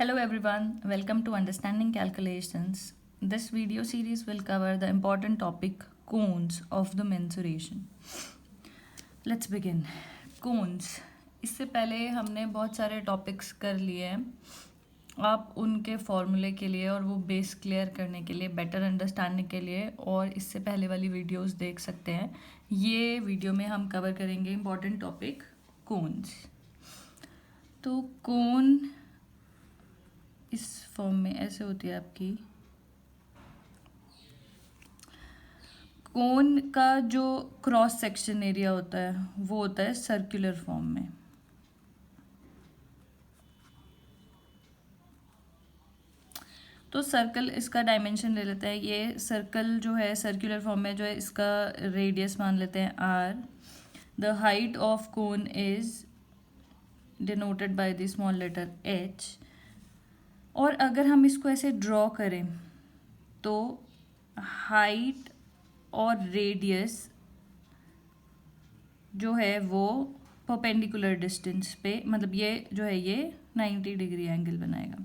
Hello everyone, welcome to Understanding Calculations. This video series will cover the important topic cones of the mensuration. Let's begin. Cones. इससे पहले हमने बहुत सारे topics कर लिए हैं. आप उनके फॉर्मूले के लिए और वो बेस क्लियर करने के लिए, बेटर अंडरस्टैंडिंग के लिए और इससे पहले वाली वीडियोस देख सकते हैं. ये वीडियो में हम कवर करेंगे इम्पॉर्टेंट टॉपिक कोन्स. तो कोन इस फॉर्म में ऐसे होती है आपकी. कोन का जो क्रॉस सेक्शन एरिया होता है वो होता है सर्कुलर फॉर्म में. तो सर्कल इसका डायमेंशन ले लेते हैं. ये सर्कल जो है सर्कुलर फॉर्म में जो है इसका रेडियस मान लेते हैं r. The height of cone is denoted by the small letter h. और अगर हम इसको ऐसे ड्रॉ करें तो हाइट और रेडियस जो है वो परपेंडिकुलर डिस्टेंस पे, मतलब ये जो है ये 90 डिग्री एंगल बनाएगा.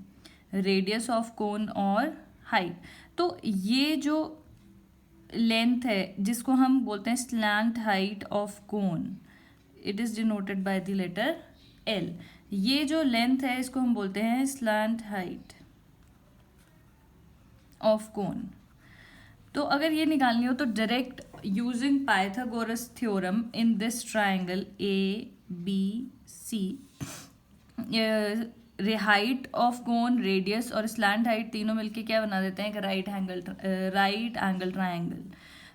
रेडियस ऑफ कोन और हाइट. तो ये जो लेंथ है जिसको हम बोलते हैं slant height of cone, it is denoted by the letter L. ये जो लेंथ है इसको हम बोलते हैं स्लैंट हाइट ऑफ कोन. तो अगर ये निकालनी हो तो direct using Pythagoras theorem in this triangle ABC, height of cone, radius और स्लैंट हाइट तीनों मिलके क्या बना देते हैं, एक राइट एंगल ट्रायंगल.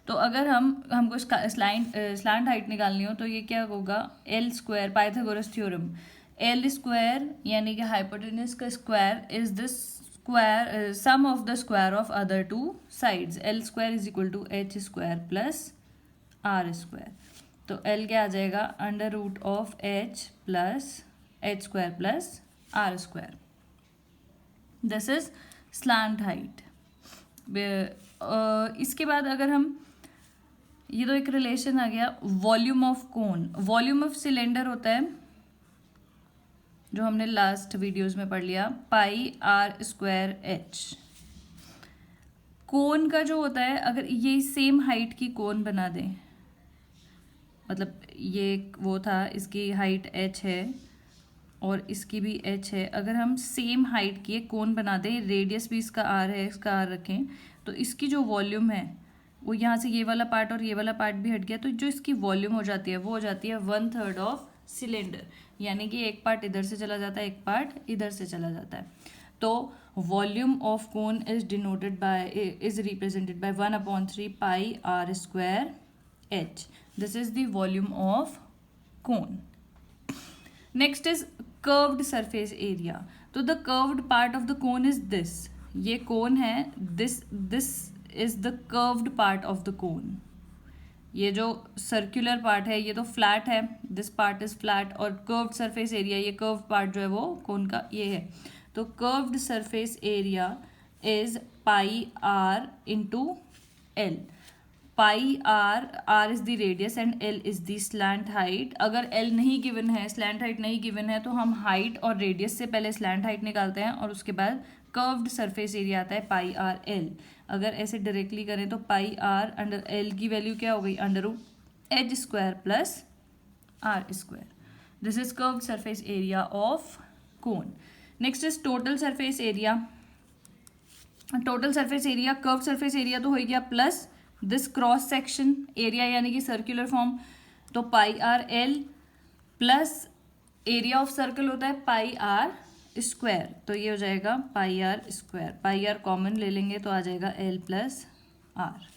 तो अगर हमको स्लैंट हाइट निकालनी हो तो ये क्या होगा, L square, Pythagoras theorem, L square यानी कि हाइपोटेन्यूज का square is this square sum of the square of other two sides. L square is equal to H square plus R square. तो एल क्या आ जाएगा, under root of H plus H square plus R square. This is slant height. इसके बाद अगर हम, ये तो एक रिलेशन आ गया. Volume of cone, volume of cylinder होता है जो हमने लास्ट वीडियोस में पढ़ लिया, पाई आर स्क्वायर एच. कोन का जो होता है, अगर ये सेम हाइट की कोन बना दें, मतलब ये वो था, इसकी हाइट h है और इसकी भी h है. अगर हम सेम हाइट की कोन बना दें, रेडियस भी इसका r है, इसका r रखें, तो इसकी जो वॉल्यूम है वो यहाँ से ये वाला पार्ट और ये वाला पार्ट भी हट गया, तो जो इसकी वॉल्यूम हो जाती है वो हो जाती है 1/3 ऑफ सिलेंडर. यानी कि एक पार्ट इधर से चला जाता है, एक पार्ट इधर से चला जाता है. तो volume of cone is represented by 1/3 pi are square H. This is the volume of cone. Next is curved surface area. तो the curved part of the cone is this. ये कोन है, this is the curved part of the cone. ये जो circular part है ये तो flat है, this part is flat. और कर्व्ड सरफेस एरिया, ये कर्व्ड पार्ट जो है वो कोन का ये है. तो curved surface area is pi R into L. Pi R is the radius and L is the slant height. अगर एल नहीं गिवन है, स्लैंट हाइट नहीं गिवन है, तो हम हाइट और रेडियस से पहले स्लैंट हाइट निकालते हैं और उसके बाद कर्व्ड सरफेस एरिया आता है पाई आर एल. अगर ऐसे डायरेक्टली करें तो पाई आर अंडर एल की वैल्यू क्या हो गई, under root H square plus R square. This is curved surface area of cone. Next is total surface area. Total surface area, curved surface area तो हो गया plus this cross section area यानी कि circular form, तो pi are L plus area of circle होता है pi are square. तो ये हो जाएगा pi are square. Pi R common ले लेंगे तो आ जाएगा एल प्लस आर.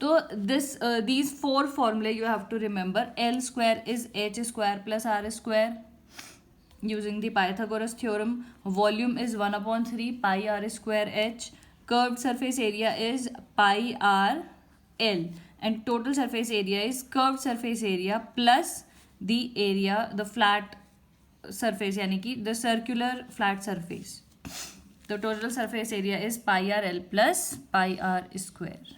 तो दीज 4 फॉर्मूले you have to remember. L square is H square plus R square using the Pythagoras theorem. Volume is 1/3 pi r square h. Curved surface area is pi r l and total surface area is curved surface area plus the area, the flat surface यानी कि the circular flat surface. The total surface area is pi r l plus pi r square.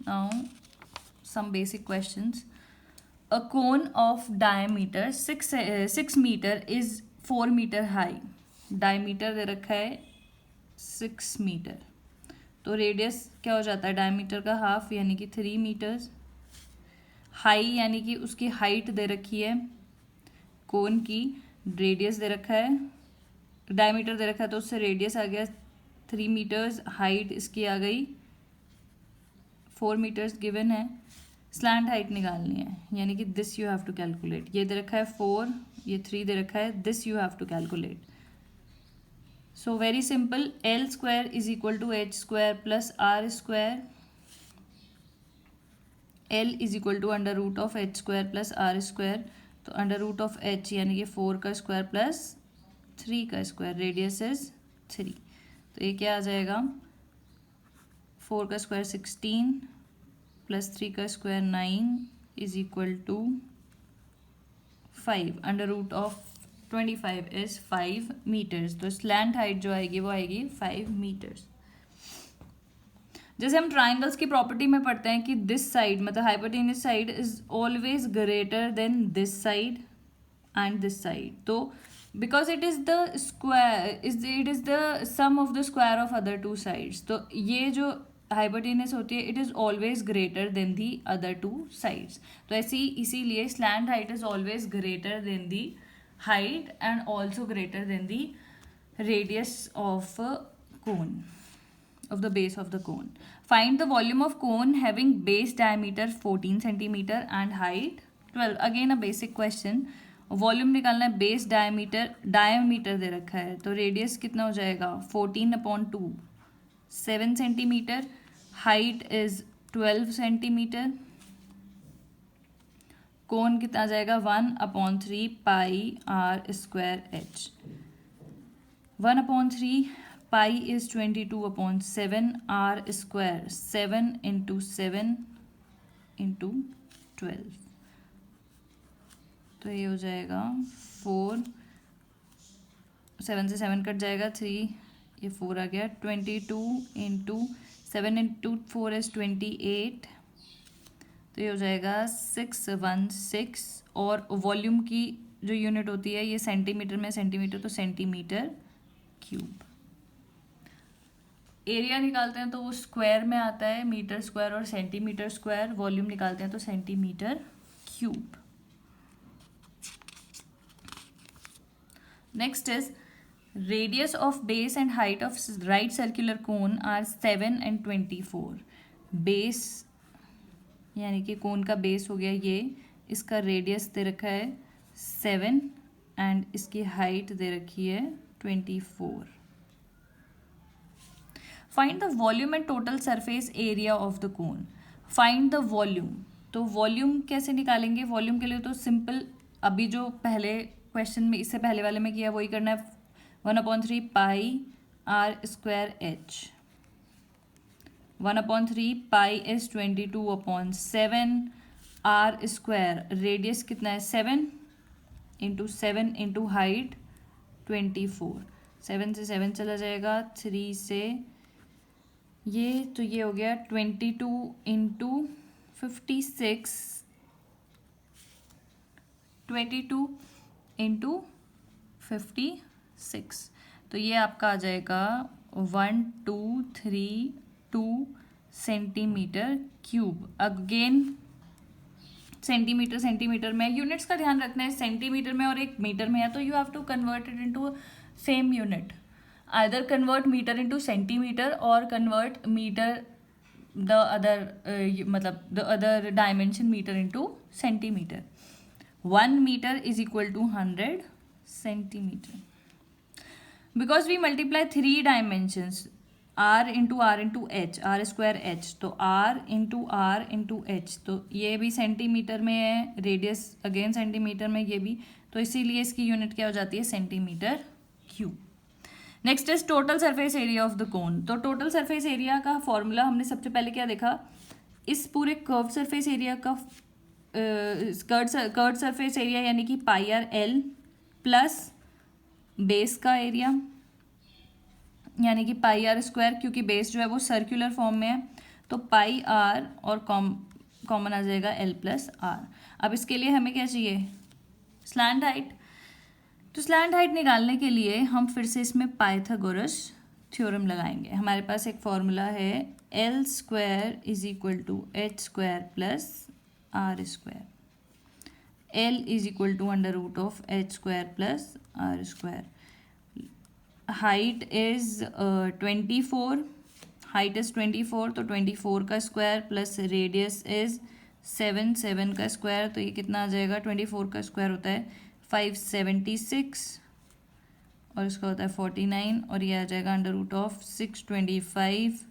Now some basic questions. A cone of diameter 6 meter is 4 meter high, diameter दे रखा है 6 metre, तो radius क्या हो जाता है diameter का half यानी कि 3 मीटर्स। हाई यानी कि उसकी हाइट दे रखी है कोन की, रेडियस दे रखा है, डायमीटर दे रखा है तो उससे रेडियस आ गया 3 मीटर्स, हाइट इसकी आ गई 4 मीटर्स गिवन है। स्लैंट हाइट निकालनी है यानी कि this you have to calculate. ये दे रखा है 4, ये 3 दे रखा है, this you have to calculate. So very simple, L square is equal to H square plus R square. L is equal to under root of H square plus R square, तो under root of H यानी कि 4 का square plus 3 का square, radius is 3, तो ये क्या आ जाएगा 4 का स्क्वायर 16 प्लस 3 का square 9 is equal to 5, under root of 25 is 5 meters. तो स्लैंट हाइट जो आएगी वो आएगी 5 मीटर्स। जैसे हम ट्राइंगल्स की प्रॉपर्टी में पढ़ते हैं कि दिस साइड मतलब hypotenuse side is always greater than this side and this side, तो because it is the square it is the sum of the square of other two sides, तो ये जो हाइपोटेन्यूस होती है it is always greater than the other two sides, तो ऐसी इसीलिए slant height is always greater than the height and also greater than the radius of cone of the base of the cone. Find the volume of cone having base diameter 14 centimeter and height 12. Again a basic question. Volume निकालना है, base diameter दे रखा है तो radius कितना हो जाएगा 14/2, 7 centimeter, height is 12 centimeter, cone कितना आ जाएगा 1/3 pi are square H, 1/3 pi is 22/7 r square, 7 into 7 into 12, तो ये हो जाएगा 4, 7 से 7 कट जाएगा 3, ये 4 आ गया, 22 into 7 into 4 is 28, तो ये हो जाएगा 616, और वॉल्यूम की जो यूनिट होती है ये सेंटीमीटर में, सेंटीमीटर तो सेंटीमीटर क्यूब। एरिया निकालते हैं तो वो स्क्वायर में आता है, मीटर स्क्वायर और सेंटीमीटर स्क्वायर, वॉल्यूम निकालते हैं तो centimeter cube. Next is radius of base and height of right circular cone are 7 and 24। Base यानी कि कोन का बेस हो गया ये, इसका रेडियस दे रखा है 7 एंड इसकी हाइट दे रखी है 24। Find the volume and total surface area of the cone. Find the volume, तो वॉल्यूम कैसे निकालेंगे, वॉल्यूम के लिए तो सिंपल अभी जो पहले क्वेश्चन में इससे पहले वाले में किया वही करना है, 1/3 pi are square H, 1/3 pi is 22/7 r square, radius कितना है 7 इंटू 7 इंटू हाइट 24, 7 से 7 चला जाएगा, 3 से ये, तो ये हो गया 22 इंटू 56, 22 इंटू 56, तो ये आपका आ जाएगा 1232 सेंटीमीटर क्यूब। अगेन सेंटीमीटर में यूनिट्स का ध्यान रखना है, सेंटीमीटर में और एक मीटर में है तो you have to convert it into same unit, either convert meter into centimeter or convert meter the other dimension meter into centimeter. 1 meter is equal to 100 centimeter. Because we multiply 3 dimensions, r into h, r square h, तो r into h, तो ये भी centimeter में है, radius again centimetre में ये भी, तो इसीलिए इसकी यूनिट क्या हो जाती है centimetre cube. Next is total surface area of the कोन। तो टोटल सरफेस एरिया का फॉर्मूला हमने सबसे पहले क्या देखा, इस पूरे कर्व सरफेस एरिया का कर्व सरफेस एरिया यानी कि पाई आर एल प्लस बेस का एरिया यानी कि पाई आर स्क्वायर, क्योंकि बेस जो है वो सर्कुलर फॉर्म में है तो पाई आर और कॉमन आ जाएगा एल प्लस आर। अब इसके लिए हमें क्या चाहिए स्लैंट हाइट, तो स्लैंट हाइट निकालने के लिए हम फिर से इसमें पाइथागोरस थ्योरम लगाएंगे। हमारे पास एक फॉर्मूला है L square is equal to H square plus R square. L is equal to under root of H square plus R square. Height is 24, height is 24, तो 24 का स्क्वायर प्लस रेडियस इज 7 का square, तो ये कितना आ जाएगा, 24 का square होता है 576 और इसका होता है 49 और ये आ जाएगा अंडर रूट ऑफ 625,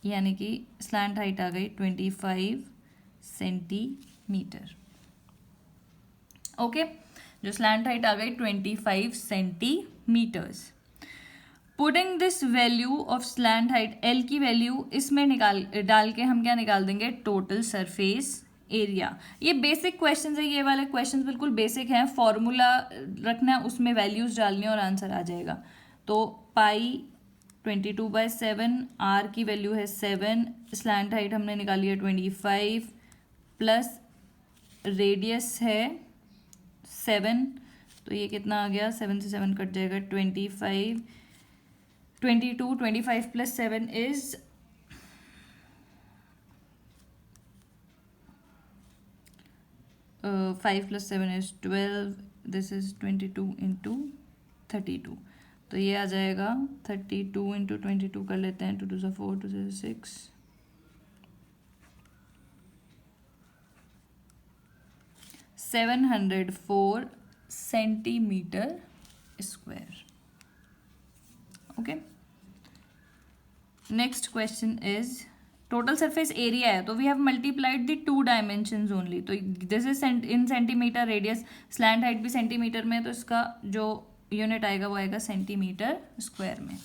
यानी कि स्लैंट हाइट आ गई 25 सेंटीमीटर। ओके, जो स्लैंट हाइट आ गई 25 centimeters. Putting this value of slant height, L की वैल्यू इसमें डाल के हम क्या निकाल देंगे, टोटल सरफेस एरिया। ये बेसिक क्वेश्चंस है, ये वाले क्वेश्चंस बिल्कुल बेसिक हैं, फॉर्मूला रखना है, उसमें वैल्यूज डालनी है और आंसर आ जाएगा। तो पाई 22/7, आर की वैल्यू है 7, स्लैंट हाइट हमने निकाली है 25 प्लस रेडियस है 7, तो ये कितना आ गया, 7 से 7 कट जाएगा, 25 22 25 plus 7 is 5 plus 7 is 12, this is 22 into 32, तो ये आ जाएगा 32 इंटू 22 कर लेते हैं, 2 2 4 2 6, 704 centimeter square. Okay, next question is total surface area है, तो we have multiplied the 2 dimensions only, तो this is in centimeter, radius slant height भी सेंटीमीटर में, तो इसका जो यूनिट आएगा वो आएगा सेंटीमीटर स्क्वायर में।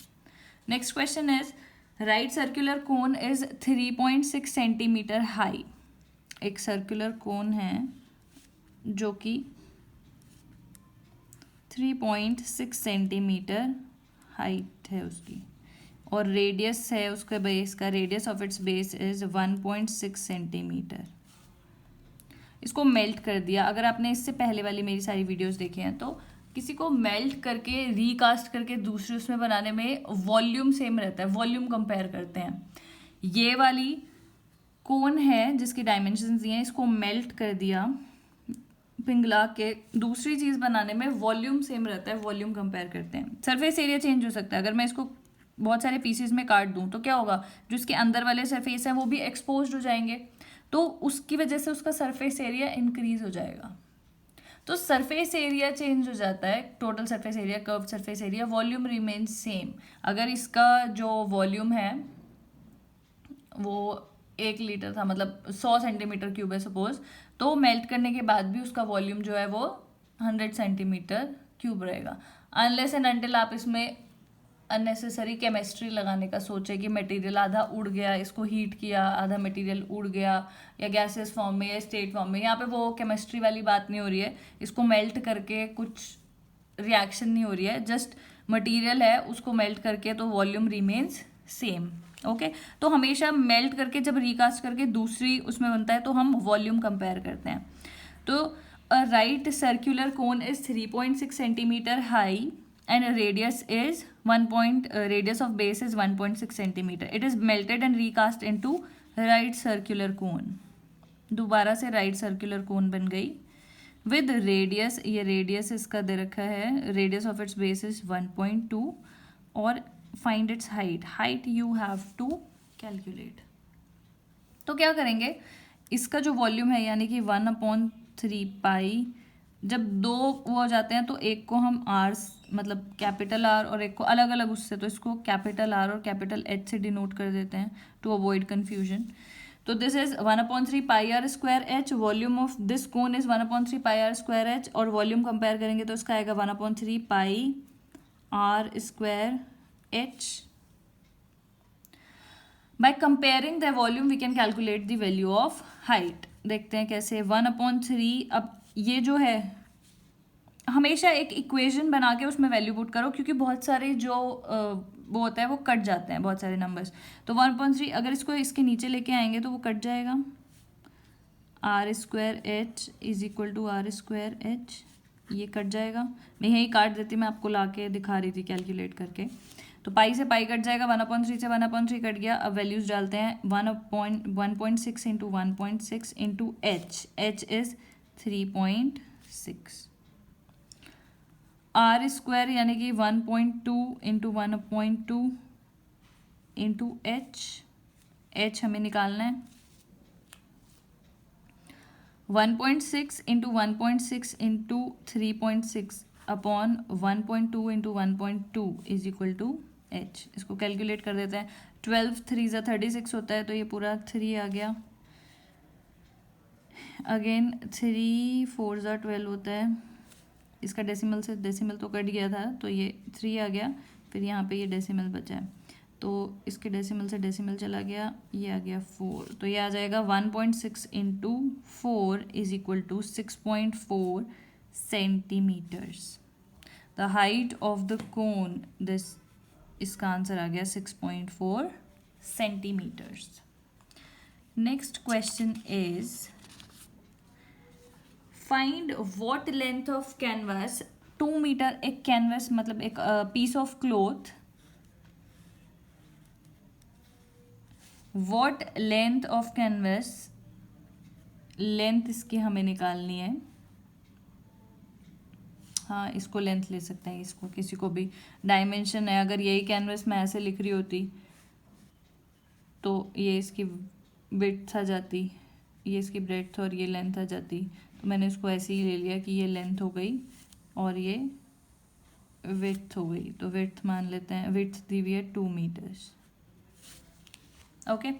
Next question is right circular cone is 3.6 centimeter high. एक सर्कुलर कोन है जो कि 3.6 सेंटीमीटर हाइट है उसकी, और रेडियस है उसका बेस का, radius of its base is 1.6 centimetre. इसको मेल्ट कर दिया। अगर आपने इससे पहले वाली मेरी सारी वीडियोस देखे हैं तो किसी को मेल्ट करके रीकास्ट करके दूसरे उसमें बनाने में वॉल्यूम सेम रहता है, वॉल्यूम कंपेयर करते हैं। ये वाली कोन है जिसके डायमेंशंस दिए हैं, इसको मेल्ट कर दिया पिघला के, दूसरी चीज़ बनाने में वॉल्यूम सेम रहता है, वॉल्यूम कंपेयर करते हैं। सरफेस एरिया चेंज हो सकता है। अगर मैं इसको बहुत सारे पीसेस में काट दूं तो क्या होगा, जो इसके अंदर वाले सरफेस हैं वो भी एक्सपोज्ड हो जाएंगे, तो उसकी वजह से उसका सरफेस एरिया इंक्रीज हो जाएगा। तो सरफेस एरिया चेंज हो जाता है, total surface area, curve surface area, volume remains same. अगर इसका जो वॉल्यूम है वो 1 लीटर था, मतलब 100 सेंटीमीटर क्यूब है सपोज, तो मेल्ट करने के बाद भी उसका वॉल्यूम जो है वो 100 सेंटीमीटर क्यूब रहेगा। अनलेस एंड अनटिल आप इसमें अननेसेसरी केमिस्ट्री लगाने का सोचे कि मटेरियल आधा उड़ गया, इसको हीट किया, आधा मटेरियल उड़ गया, या गैसेस फॉर्म में या स्टेट फॉर्म में, यहाँ पे वो केमिस्ट्री वाली बात नहीं हो रही है। इसको मेल्ट करके कुछ रिएक्शन नहीं हो रही है, जस्ट मटेरियल है उसको मेल्ट करके, तो वॉल्यूम रिमेन्स सेम। ओके, तो हमेशा मेल्ट करके जब रिकास्ट करके दूसरी उसमें बनता है तो हम वॉल्यूम कंपेयर करते हैं। तो right circular cone is 3.6 centimeter high and radius is radius of base is 1.6 centimeter. It is melted and recast into right circular cone. दोबारा से right circular cone बन गई with radius, ये radius इसका दे रखा है, radius of its base is 1.2 और find its height. Height you have to calculate. तो क्या करेंगे, इसका जो वॉल्यूम है यानी कि 1/3 पाई, जब दो वो हो जाते हैं तो एक को हम आर मतलब कैपिटल आर और एक को अलग अलग उससे, तो इसको कैपिटल आर और कैपिटल एच से डिनोट कर देते हैं टू अवॉइड कन्फ्यूजन। तो this is 1/3 pi are square H, volume of this cone is 1/3 pi are square H, और वॉल्यूम कंपेयर करेंगे तो इसका आएगा 1/3 pi are square H. By comparing the volume we can calculate the value of height. देखते हैं कैसे। 1/3, अब ये जो है हमेशा एक इक्वेशन बना के उसमें वैल्यू पुट करो, क्योंकि बहुत सारे जो वो होता है वो कट जाते हैं, बहुत सारे नंबर्स। तो 1/3 अगर इसको इसके नीचे लेके आएंगे तो वो कट जाएगा। R square H is equal to R square H, ये कट जाएगा, मैं यही काट देती, मैं आपको ला के दिखा रही थी कैलकुलेट करके। तो पाई से पाई कट जाएगा, 1/3 से 1/3 कट गया। अब वैल्यूज डालते हैं, 1.6 into 1.6 into H is 3.6, R square यानी कि 1.2 इंटू 1.2 इंटू एच हमें निकालना है। 1.6 इंटू 1.6 इंटू 3.6 upon 1.2 into 1.2 is equal to H. इसको कैलकुलेट कर देते हैं, 12 3 ज़ा 36 होता है, तो ये पूरा 3 आ गया। अगेन 3 4 ज़ा 12 होता है, इसका डेसिमल से डेसिमल तो कट गया था, तो ये 3 आ गया। फिर यहाँ पे ये डेसिमल बचा है, तो इसके डेसिमल से डेसिमल चला गया, ये आ गया 4। तो ये आ जाएगा 1.6 into 4 is equal to 6.4 centimeters. The height of the cone, this, इसका आंसर आ गया 6.4 centimeters. Next question is find what length of canvas, 2 meter एक कैनवास मतलब एक piece of cloth, what length of canvas, length इसकी हमें निकालनी है। हाँ, इसको लेंथ ले सकते हैं, इसको किसी को भी डायमेंशन है। अगर यही कैनवास मैं ऐसे लिख रही होती तो ये इसकी विड्थ आ जाती, ये इसकी ब्रेड्थ और ये लेंथ आ जाती। तो मैंने इसको ऐसे ही ले लिया कि ये लेंथ हो गई और ये विड्थ हो गई। तो विड्थ मान लेते हैं, विड्थ दी हुई है 2 meters. Okay,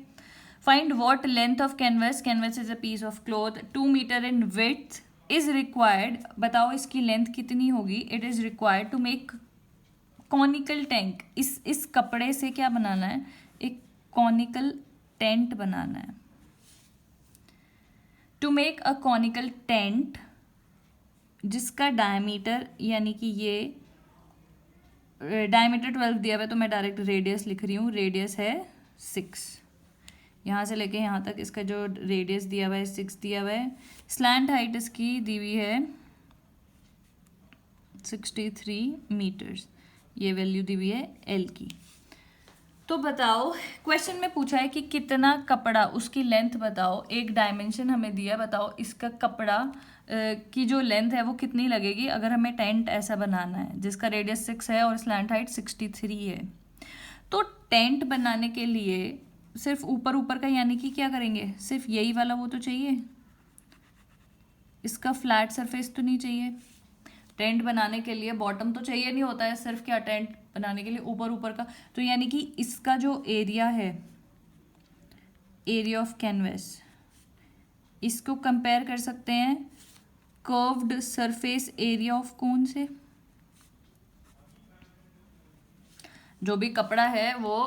find what length of canvas, canvas is a piece of cloth, 2 meter in width is required. बताओ इसकी लेंथ कितनी होगी। It is required to make conical tank, इस कपड़े से क्या बनाना है, एक कॉनिकल टेंट बनाना है। To make a conical tent जिसका डायमीटर, यानी कि ये डायमीटर 12 दिया हुआ है, तो मैं डायरेक्ट रेडियस लिख रही हूँ, रेडियस है 6, यहाँ से लेके यहाँ तक इसका जो रेडियस दिया हुआ है 6 दिया हुआ है। स्लैंट हाइट इसकी दी हुई है 63 मीटर्स, ये वैल्यू दी हुई है एल की। तो बताओ, क्वेश्चन में पूछा है कि कितना कपड़ा, उसकी लेंथ बताओ, एक डायमेंशन हमें दिया, बताओ इसका कपड़ा की जो लेंथ है वो कितनी लगेगी अगर हमें टेंट ऐसा बनाना है जिसका रेडियस 6 है और स्लैंट हाइट 63 है। तो टेंट बनाने के लिए सिर्फ ऊपर ऊपर का, यानी कि क्या करेंगे, सिर्फ यही वाला वो तो चाहिए, इसका फ्लैट सरफेस तो नहीं चाहिए। टेंट बनाने के लिए बॉटम तो चाहिए नहीं होता है, सिर्फ क्या टेंट बनाने के लिए ऊपर ऊपर का। तो यानी कि इसका जो एरिया है, एरिया ऑफ कैनवस, इसको कंपेयर कर सकते हैं कर्व्ड सरफेस एरिया ऑफ कोन से। जो भी कपड़ा है वो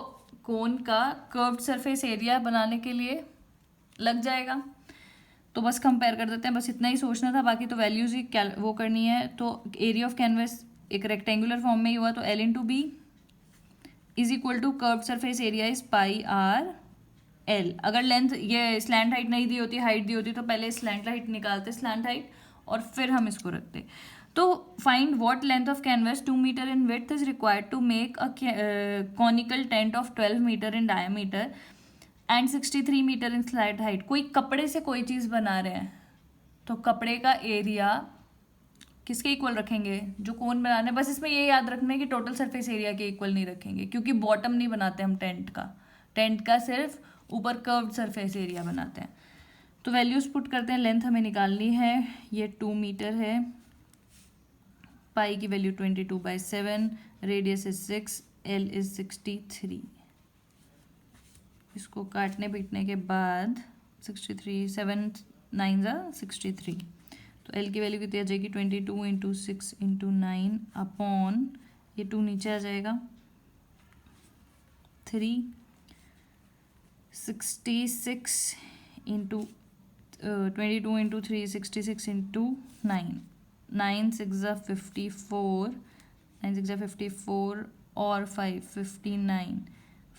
कोन का कर्व्ड सरफेस एरिया बनाने के लिए लग जाएगा। तो बस कंपेयर कर देते हैं, बस इतना ही सोचना था, बाकी तो वैल्यूज ही वो करनी है। तो एरिया ऑफ कैनवस एक रेक्टेंगुलर फॉर्म में ही हुआ, तो L into B is equal to curved surface area is pi are L. अगर लेंथ, ये स्लैंट हाइट नहीं दी होती, हाइट दी होती, तो पहले स्लैंट हाइट निकालते, स्लैंट हाइट, और फिर हम इसको रखते। तो find what length of canvas 2 meter in width is required to make a conical tent of 12 metre in diameter and 63 meter in slant height. कोई कपड़े से कोई चीज़ बना रहे हैं, तो कपड़े का एरिया किसके इक्वल रखेंगे, जो कोन बनाने। बस इसमें ये याद रखना है कि टोटल सरफेस एरिया के इक्वल नहीं रखेंगे, क्योंकि बॉटम नहीं बनाते हम टेंट का सिर्फ ऊपर कर्व्ड सरफेस एरिया बनाते हैं। तो वैल्यूज पुट करते हैं, लेंथ हमें निकालनी है, ये 2 मीटर है, पाई की value 22/7, radius is 6, L is 63। इसको काटने पीटने के बाद 63, 7 9 ज़ा 63, तो एल की वैल्यू कितनी आ जाएगी, 22 इंटू 6 इंटू 9 अपॉन, ये 2 नीचे आ जाएगा, 3, 66 इंटू 22 इंटू 3, 66 इंटू 9, 9 6 ज़ा 54, 9 6 ज़ा 54 और 5 59,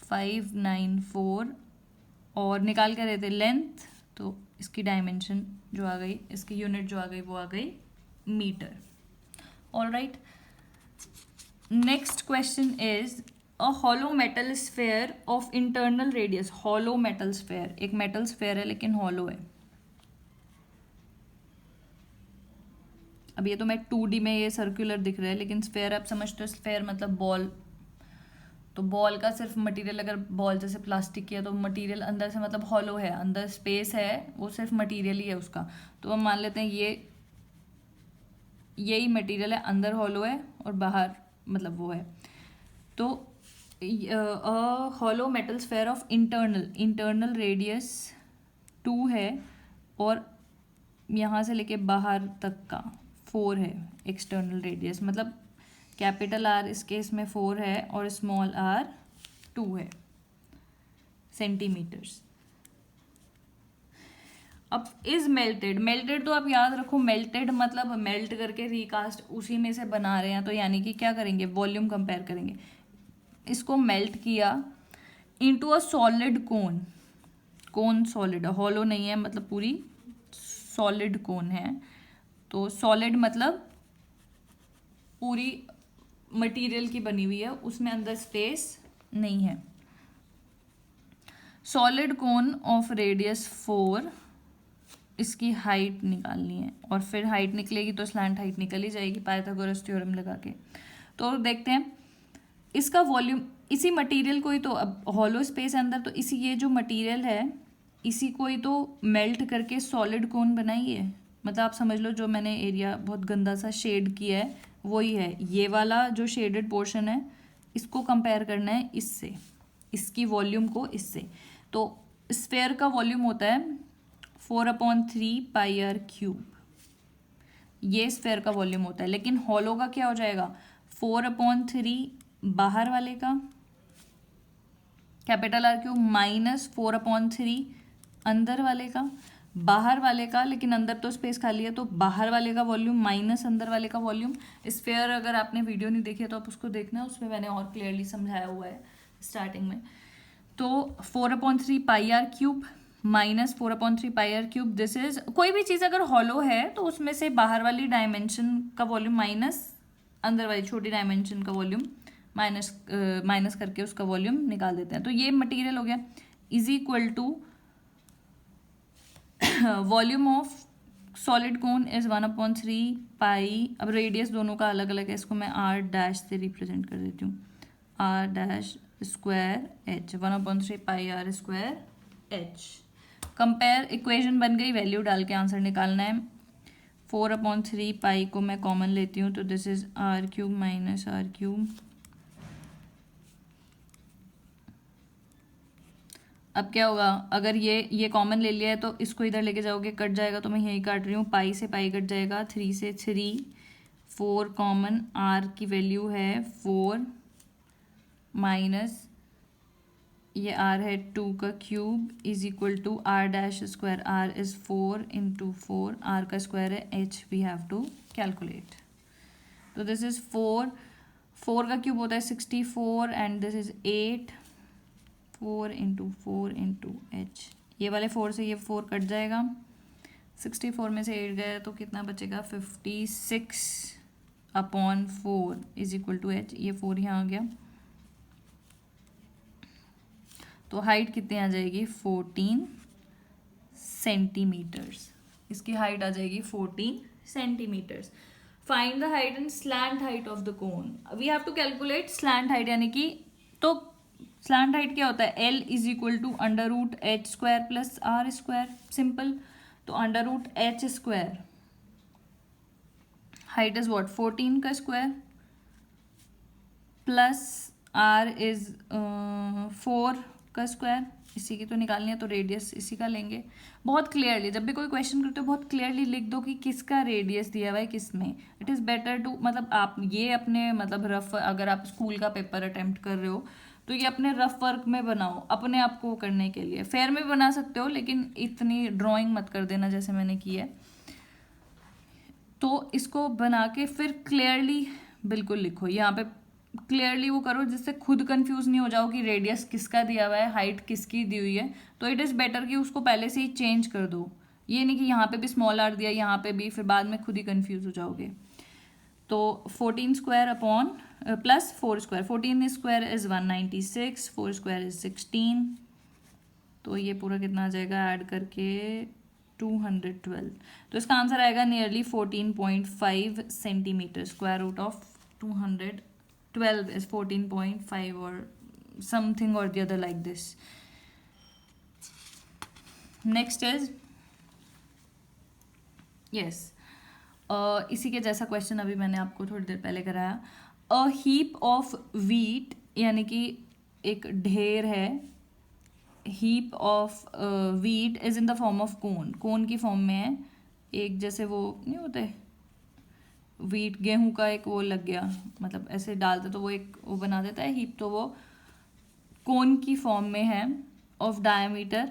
594, और निकाल के देते लेंथ, तो इसकी डायमेंशन जो आ गई, इसकी यूनिट जो आ गई वो आ गई meter. All right. Next question is a hollow metal sphere of internal radius. Hollow metal sphere, एक मेटल स्फेयर है लेकिन हॉलो है. अब ये तो मैं 2D में ये सर्कुलर दिख रहा है, लेकिन स्फेयर आप समझते हो, स्फेयर मतलब बॉल. तो बॉल का सिर्फ मटेरियल, अगर बॉल जैसे प्लास्टिक की है तो मटेरियल अंदर से मतलब हॉलो है, अंदर स्पेस है, वो सिर्फ मटेरियल ही है उसका. तो हम मान लेते हैं यही मटेरियल है, अंदर हॉलो है और बाहर मतलब वो है. तो hollow metal sphere of internal radius 2 है और यहाँ से लेके बाहर तक का 4 है एक्सटर्नल रेडियस. मतलब कैपिटल आर इस केस में 4 है और स्मॉल आर 2 है सेंटीमीटर्स. अब इज मेल्टेड तो आप याद रखो, मेल्टेड मतलब मेल्ट करके रिकास्ट उसी में से बना रहे हैं. तो यानी कि क्या करेंगे, वॉल्यूम कंपेयर करेंगे. इसको मेल्ट किया into a solid cone solid, hollow नहीं है, मतलब पूरी सॉलिड कोन है. तो सॉलिड मतलब पूरी मटेरियल की बनी हुई है, उसमें अंदर स्पेस नहीं है. सॉलिड कोन ऑफ रेडियस 4, इसकी हाइट निकालनी है और फिर हाइट निकलेगी तो स्लैंट हाइट निकल ही जाएगी पाइथागोरस थ्योरम लगा के. तो देखते हैं इसका वॉल्यूम, इसी मटेरियल को ही तो, अब हॉलो स्पेस है अंदर, तो इसी ये जो मटेरियल है इसी को ही तो मेल्ट करके सॉलिड कोन बनाई है. मतलब आप समझ लो जो मैंने एरिया बहुत गंदा सा शेड किया है वही है. ये वाला जो शेडेड पोर्शन है इसको कंपेयर करना है इससे, इसकी वॉल्यूम को इससे. तो स्फेयर का वॉल्यूम होता है 4/3 पाई आर क्यूब, ये स्फेयर का वॉल्यूम होता है. लेकिन हॉलो का क्या हो जाएगा, 4/3 बाहर वाले का कैपिटल आर क्यूब माइनस 4/3 अंदर वाले का, बाहर वाले का, लेकिन अंदर तो स्पेस खाली है तो बाहर वाले का वॉल्यूम माइनस अंदर वाले का वॉल्यूम. स्फेयर अगर आपने वीडियो नहीं देखी है तो आप उसको देखना, उसमें मैंने और क्लियरली समझाया हुआ है स्टार्टिंग में. तो 4/3 pi r cube minus 4/3 pi r cube. This is, कोई भी चीज़ अगर हॉलो है तो उसमें से बाहर वाली डायमेंशन का वॉल्यूम माइनस अंदर वाली छोटी डायमेंशन का वॉल्यूम माइनस करके उसका वॉल्यूम निकाल देते हैं. तो ये मटेरियल हो गया, is equal to volume of solid cone is 1/3 pi. अब रेडियस दोनों का अलग अलग है, इसको मैं आर डैश से रिप्रेजेंट कर देती हूँ, R dash square H, 1/3 pi are square H. Compare, equation बन गई, वैल्यू डाल के आंसर निकालना है. 4/3 पाई को मैं कॉमन लेती हूँ तो this is R cube minus R cube. अब क्या होगा, अगर ये कॉमन ले लिया है तो इसको इधर लेके जाओगे कट जाएगा, तो मैं यही काट रही हूँ. पाई से पाई कट जाएगा, 3 से 3, 4 कॉमन, आर की वैल्यू है 4 माइनस ये आर है 2 का cube is equal to R dash square. R is 4 into 4, R का स्क्वायर है H, we have to calculate. तो दिस इज 4 का क्यूब होता है 64 and this is 8, 4 into 4 into H. ये वाले 4 से ये 4 कट जाएगा, 64 में से 8 गया तो कितना बचेगा, 56/4 इज इक्वल टू एच. ये 4 यहाँ आ गया तो हाइट कितनी आ जाएगी, 14 सेंटीमीटर्स. इसकी हाइट आ जाएगी 14 centimeters. Find the height and slant height of the cone. We have to calculate slant height, यानी कि तो स्लैंट हाइट क्या होता है, L is equal to √h² plus r². Simple. तो √h², हाइट इज व्हाट, 14 का स्क्वायर प्लस r इज 4 का square. इसी की तो निकालनी है तो रेडियस इसी का लेंगे. बहुत क्लियरली जब भी कोई क्वेश्चन करते हो बहुत क्लियरली लिख दो कि किसका रेडियस दिया हुआ है किस में. इट इज़ बेटर टू, मतलब आप ये अपने मतलब रफ, अगर आप स्कूल का पेपर अटेम्प्ट कर रहे हो तो ये अपने रफ वर्क में बनाओ, अपने आप को करने के लिए. फेयर में बना सकते हो लेकिन इतनी ड्राइंग मत कर देना जैसे मैंने की है. तो इसको बना के फिर क्लियरली बिल्कुल लिखो, यहाँ पे क्लियरली वो करो जिससे खुद कंफ्यूज नहीं हो जाओ कि रेडियस किसका दिया हुआ है, हाइट किसकी दी हुई है. तो इट इज़ बेटर कि उसको पहले से ही चेंज कर दो. ये नहीं कि यहाँ पे भी स्मॉल आर दिया, यहाँ पे भी, फिर बाद में खुद ही कंफ्यूज हो जाओगे. तो 14 square upon plus 4 square, 14 square is 196, 4 square is 16, तो ये पूरा कितना आ जाएगा ऐड करके 212। तो इसका आंसर आएगा nearly 14.5 centimeter. Square root of 212 is 14.5 और समथिंग और the other like this. Next is yes, इसी के जैसा क्वेश्चन अभी मैंने आपको थोड़ी देर पहले कराया। अ हीप ऑफ व्हीट, यानी कि एक ढेर है, heap of wheat is in the form of cone, cone की फॉर्म में है। एक जैसे वो नहीं होते व्हीट, गेहूं का एक वो लग गया, मतलब ऐसे डालते तो वो एक वो बना देता है हीप, तो वो कोन की फॉर्म में है। ऑफ डायमीटर,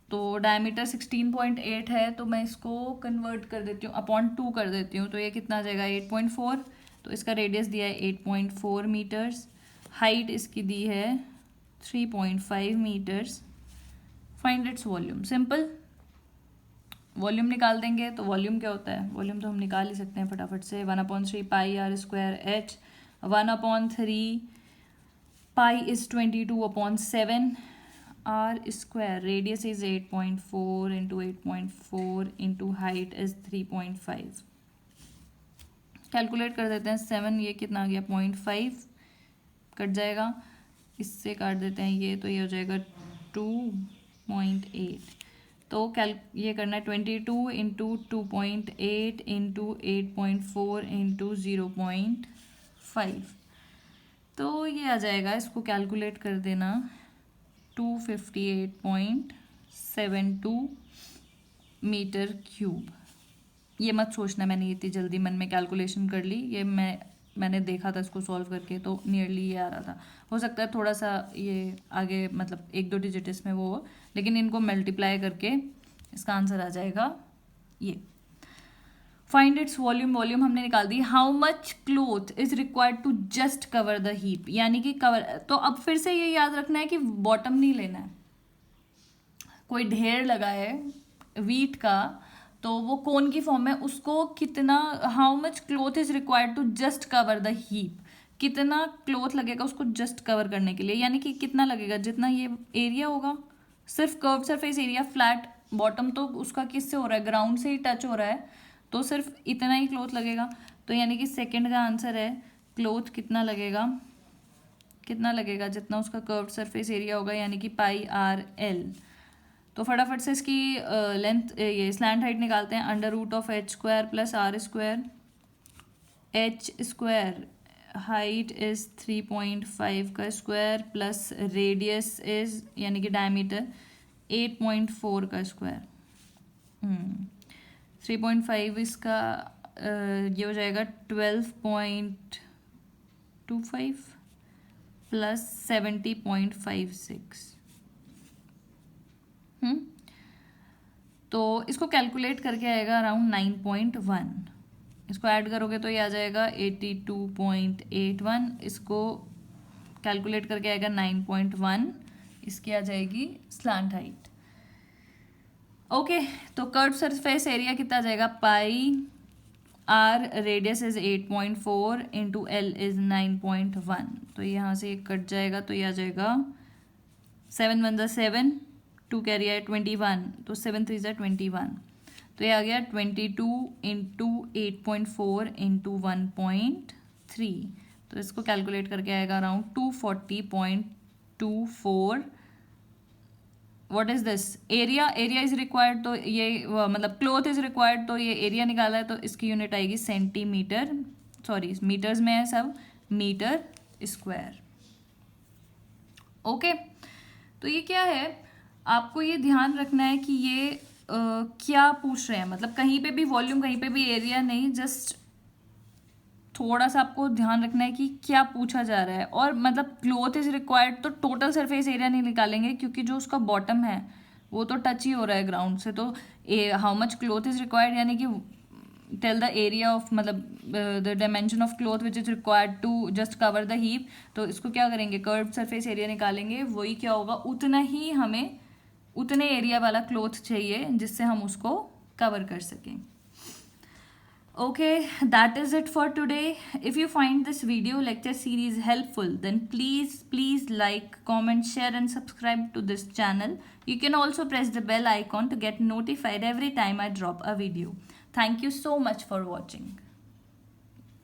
तो डायमीटर 16.8 है, तो मैं इसको कन्वर्ट कर देती हूँ अपॉन 2 कर देती हूँ, तो ये कितना आ जाएगा 8.4। तो इसका रेडियस दिया है 8.4 मीटर्स, हाइट इसकी दी है 3.5 meters. Find its volume. Simple, volume निकाल देंगे। तो वॉल्यूम क्या होता है, वॉल्यूम तो हम निकाल ही सकते हैं फटाफट से। 1/3 pi are square H, 1/3 pi is 22/7 r square, radius is 8.4 into 8.4 into height is 3.5। Calculate कर देते हैं। 7 ये कितना आ गया 0.5, कट जाएगा, इससे काट देते हैं ये, तो ये हो जाएगा 2.8। तो ये करना है 22 इंटू 2.8 इंटू 8.4 इंटू 0.5, तो ये आ जाएगा, इसको कैलकुलेट कर देना 258.72 मीटर क्यूब। ये मत सोचना मैंने इतनी जल्दी मन में कैलकुलेशन कर ली, ये मैंने देखा था इसको सॉल्व करके, तो नियरली ये आ रहा था। हो सकता है थोड़ा सा ये आगे मतलब 1-2 डिजिट इसमें वो हो, लेकिन इनको मल्टीप्लाई करके इसका आंसर आ जाएगा ये। फाइंड इट्स वॉल्यूम, वॉल्यूम हमने निकाल दी। How much cloth is required to just cover the heap, यानी कि कवर, तो अब फिर से ये याद रखना है कि बॉटम नहीं लेना है। कोई ढेर लगा है व्हीट का, तो वो कोन की फॉर्म में, उसको कितना, how much cloth is required to just cover the heap, कितना क्लोथ लगेगा उसको जस्ट कवर करने के लिए, यानी कि कितना लगेगा, जितना ये एरिया होगा, सिर्फ curve surface area, flat bottom तो उसका किससे हो रहा है, ग्राउंड से ही टच हो रहा है, तो सिर्फ इतना ही क्लोथ लगेगा। तो यानी कि सेकंड का आंसर है क्लोथ कितना लगेगा, कितना लगेगा जितना उसका कर्व सरफेस एरिया होगा, यानी कि पाई आर एल। तो फटाफट से इसकी लेंथ, ये स्लैंट हाइट निकालते हैं। Under root of H square plus R square, H square height is 3.5 का स्क्वायर प्लस रेडियस इज यानी कि डायमीटर 8.4 का स्क्वायर। 3.5 इसका ये हो जाएगा 12.25 प्लस 70.56। तो इसको कैलकुलेट करके आएगा अराउंड 9.1। इसको ऐड करोगे तो ये आ जाएगा 82.81। इसको कैलकुलेट करके आएगा 9.1। इसकी आ जाएगी स्लैंट हाइट। ओके, तो कर्व सरफेस एरिया कितना आ जाएगा, pi r, radius is 8.4 into L is 9.1। तो यहाँ से कट जाएगा, तो ये आ जाएगा 7 1 7, 2 कैरी है 21, तो 7 3 21। तो ये आ गया 22 इंटू 8.4 इंटू 1.3। तो इसको कैलकुलेट करके आएगा around 240.24। What is this, area, area is required, तो ये मतलब क्लोथ इज रिक्वायर्ड, तो ये एरिया निकाला है, तो इसकी यूनिट आएगी सेंटीमीटर, सॉरी मीटर्स में है सब, मीटर स्क्वायर। ओके, तो ये क्या है, आपको ये ध्यान रखना है कि ये क्या पूछ रहे हैं, मतलब कहीं पे भी वॉल्यूम, कहीं पे भी एरिया नहीं, जस्ट थोड़ा सा आपको ध्यान रखना है कि क्या पूछा जा रहा है। और मतलब क्लोथ इज रिक्वायर्ड, तो टोटल सरफेस एरिया नहीं निकालेंगे, क्योंकि जो उसका बॉटम है वो तो टच ही हो रहा है ग्राउंड से। तो how much cloth is required यानी कि टेल द एरिया ऑफ, मतलब the dimension of cloth which is required to just cover the heap. तो इसको क्या करेंगे, कर्व्ड सरफेस एरिया निकालेंगे, वही क्या होगा, उतना ही हमें उतने एरिया वाला क्लोथ चाहिए जिससे हम उसको कवर कर सकें। Okay, that is it for today. If you find this video lecture series helpful, then please like, comment, share and subscribe to this channel. You can also press the bell icon to get notified every time I drop a video. Thank you so much for watching.